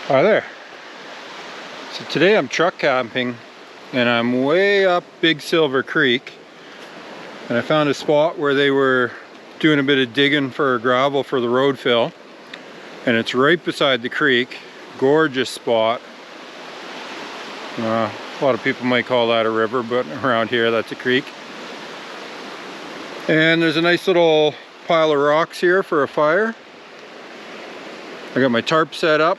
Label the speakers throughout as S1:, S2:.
S1: Hi there. So today I'm truck camping and I'm way up Big Silver Creek, and I found a spot where they were doing a bit of digging for gravel for the road fill, and it's right beside the creek. Gorgeous spot. A lot of people might call that a river, but around here that's a creek. And there's a nice little pile of rocks here for a fire. I got my tarp set up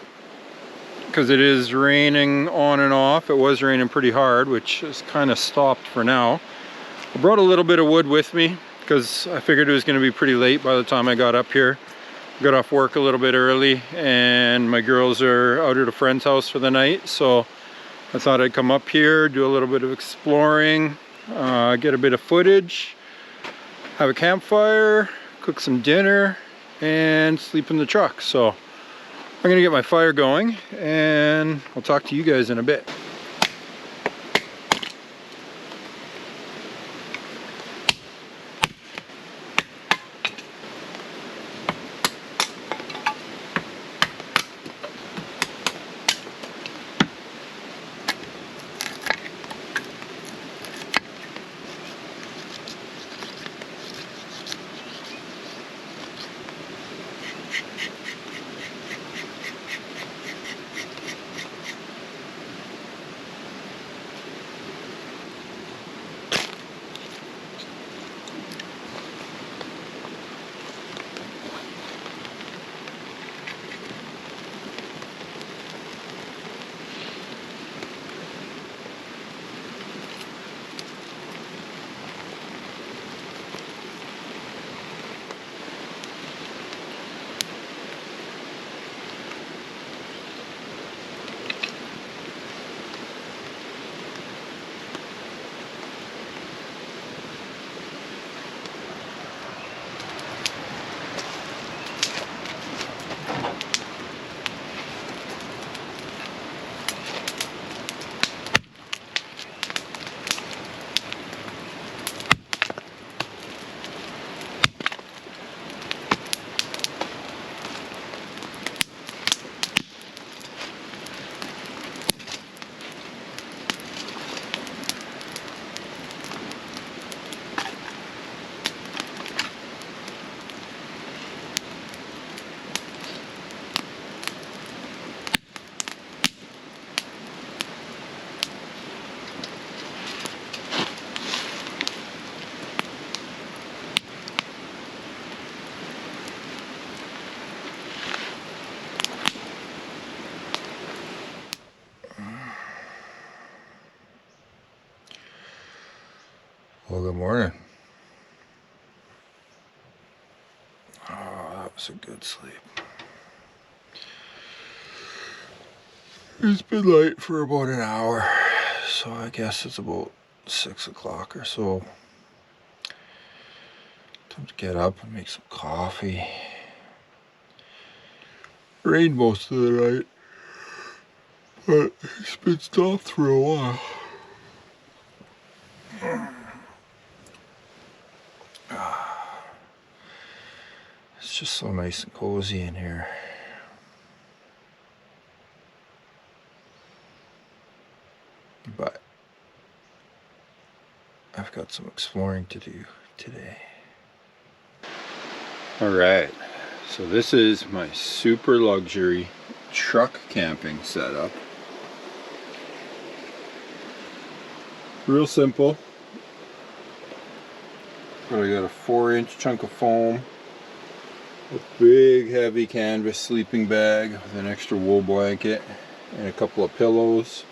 S1: because it is raining on and off. It was raining pretty hard, which has kind of stopped for now. I brought a little bit of wood with me because I figured it was going to be pretty late by the time I got up here. Got off work a little bit early and my girls are out at a friend's house for the night, so I thought I'd come up here, do a little bit of exploring, get a bit of footage, have a campfire, cook some dinner, and sleep in the truck. So I'm gonna get my fire going and I'll talk to you guys in a bit. Well, good morning. Oh, that was a good sleep. It's been light for about an hour, so I guess it's about 6 o'clock or so. Time to get up and make some coffee. Rained most of the night, but it's been stopped for a while. It's just so nice and cozy in here. But I've got some exploring to do today. Alright, so this is my super luxury truck camping setup. Real simple. But I got a 4-inch chunk of foam, a big heavy canvas sleeping bag with an extra wool blanket and a couple of pillows,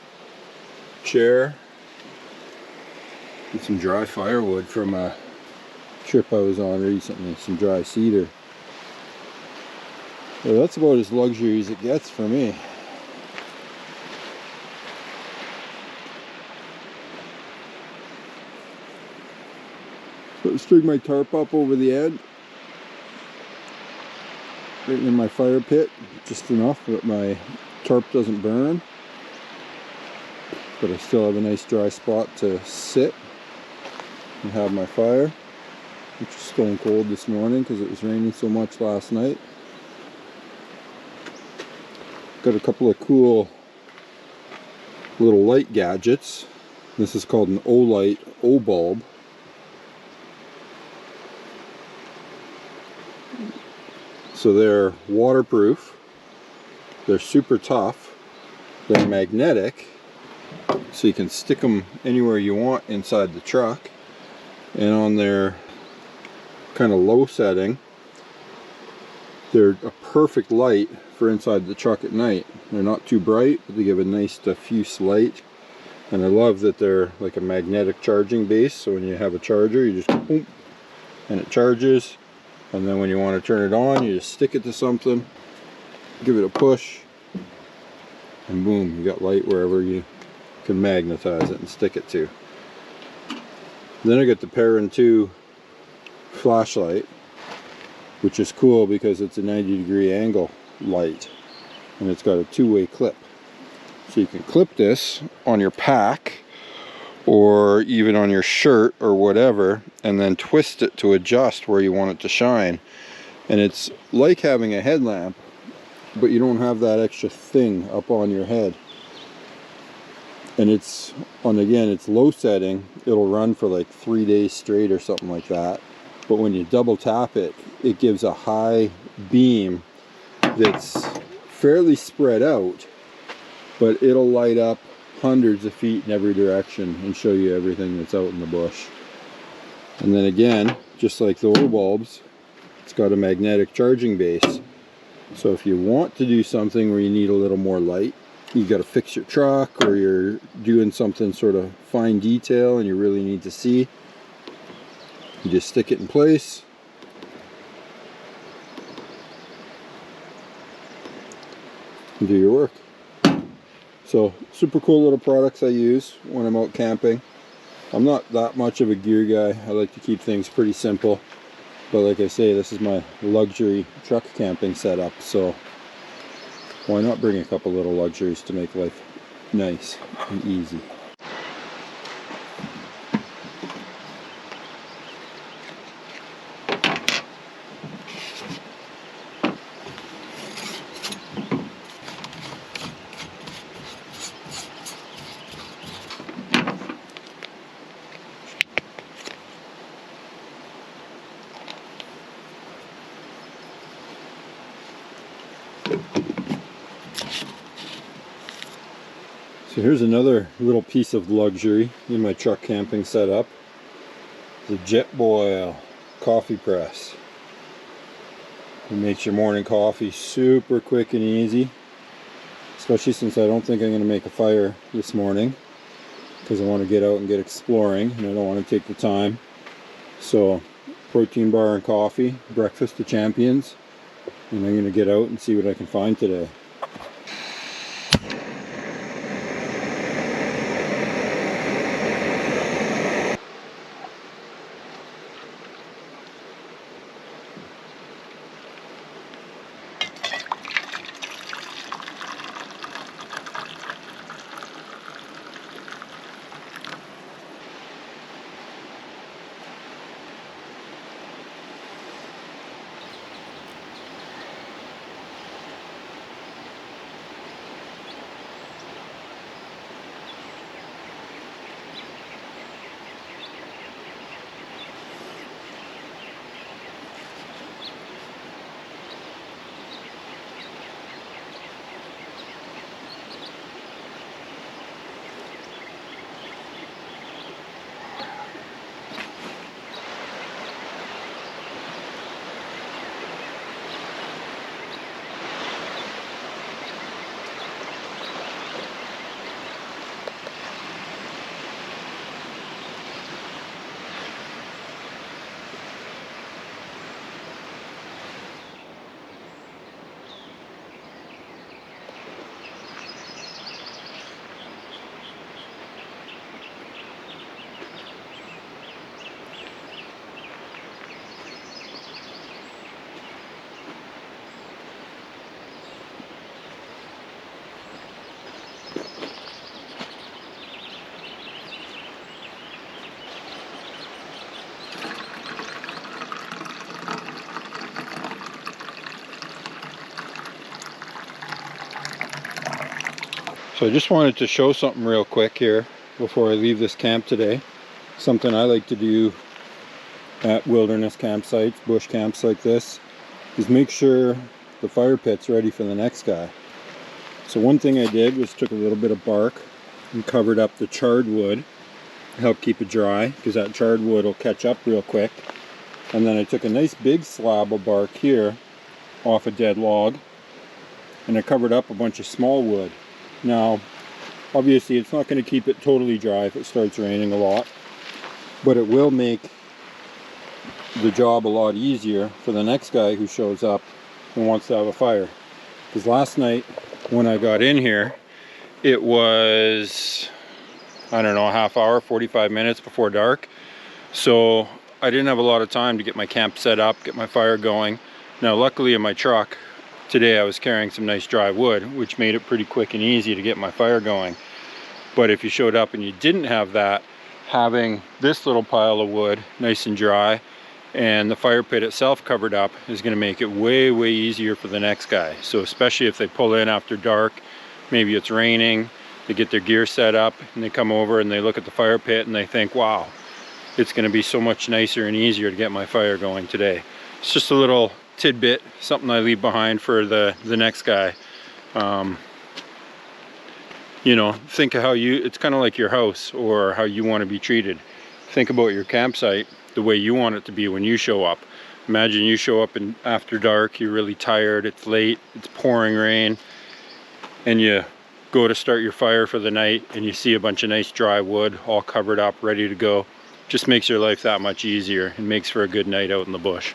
S1: chair, and some dry firewood from a trip I was on recently, some dry cedar. So that's about as luxury as it gets for me. So I string my tarp up over the end, right in my fire pit, just enough that my tarp doesn't burn, but I still have a nice dry spot to sit and have my fire, which is stone cold this morning because it was raining so much last night. got a couple of cool little light gadgets. This is called an Olight Obulb. So they're waterproof, they're super tough, they're magnetic, so you can stick them anywhere you want inside the truck. And on their kind of low setting, they're a perfect light for inside the truck at night. They're not too bright, but they give a nice diffuse light. And I love that they're like a magnetic charging base, so when you have a charger, you just boom, and it charges. And then when you want to turn it on, you just stick it to something, give it a push, and boom, you got light wherever you can magnetize it and stick it to. Then I got the Perun 2 flashlight, which is cool because it's a 90-degree angle light, and it's got a two-way clip. So you can clip this on your pack or even on your shirt or whatever, and then twist it to adjust where you want it to shine. And it's like having a headlamp, but you don't have that extra thing up on your head. And it's on, again, it's low setting. It'll run for like 3 days straight or something like that. But when you double tap it, it gives a high beam that's fairly spread out, but it'll light up hundreds of feet in every direction and show you everything that's out in the bush. And then again, just like the old bulbs, it's got a magnetic charging base. So if you want to do something where you need a little more light, you got to fix your truck, or you're doing something sort of fine detail and you really need to see, you just stick it in place, and do your work. So super cool little products I use when I'm out camping. I'm not that much of a gear guy. I like to keep things pretty simple. But like I say, this is my luxury truck camping setup. So why not bring a couple little luxuries to make life nice and easy. So here's another little piece of luxury in my truck camping setup. The Jetboil coffee press. It makes your morning coffee super quick and easy. Especially since I don't think I'm going to make a fire this morning, because I want to get out and get exploring and I don't want to take the time. So protein bar and coffee, breakfast of champions, and I'm going to get out and see what I can find today. So I just wanted to show something real quick here before I leave this camp today. Something I like to do at wilderness campsites, bush camps like this, is make sure the fire pit's ready for the next guy. So one thing I did was took a little bit of bark and covered up the charred wood to help keep it dry, because that charred wood will catch up real quick. And then I took a nice big slab of bark here off a dead log, and I covered up a bunch of small wood. Now, obviously it's not going to keep it totally dry if it starts raining a lot, but it will make the job a lot easier for the next guy who shows up and wants to have a fire. Because last night when I got in here, it was, I don't know, a half hour, 45 minutes before dark. So I didn't have a lot of time to get my camp set up, get my fire going. Now luckily in my truck today I was carrying some nice dry wood, which made it pretty quick and easy to get my fire going. But if you showed up and you didn't have that, having this little pile of wood nice and dry and the fire pit itself covered up is going to make it way easier for the next guy. So especially if they pull in after dark, maybe it's raining, they get their gear set up and they come over and they look at the fire pit and they think, wow, it's going to be so much nicer and easier to get my fire going today. It's just a little tidbit, something I leave behind for the next guy. You know, think of how it's kind of like your house or how you want to be treated. Think about your campsite the way you want it to be when you show up. Imagine you show up after dark, you're really tired, it's late, it's pouring rain, and you go to start your fire for the night and you see a bunch of nice dry wood all covered up, ready to go. Just makes your life that much easier and makes for a good night out in the bush.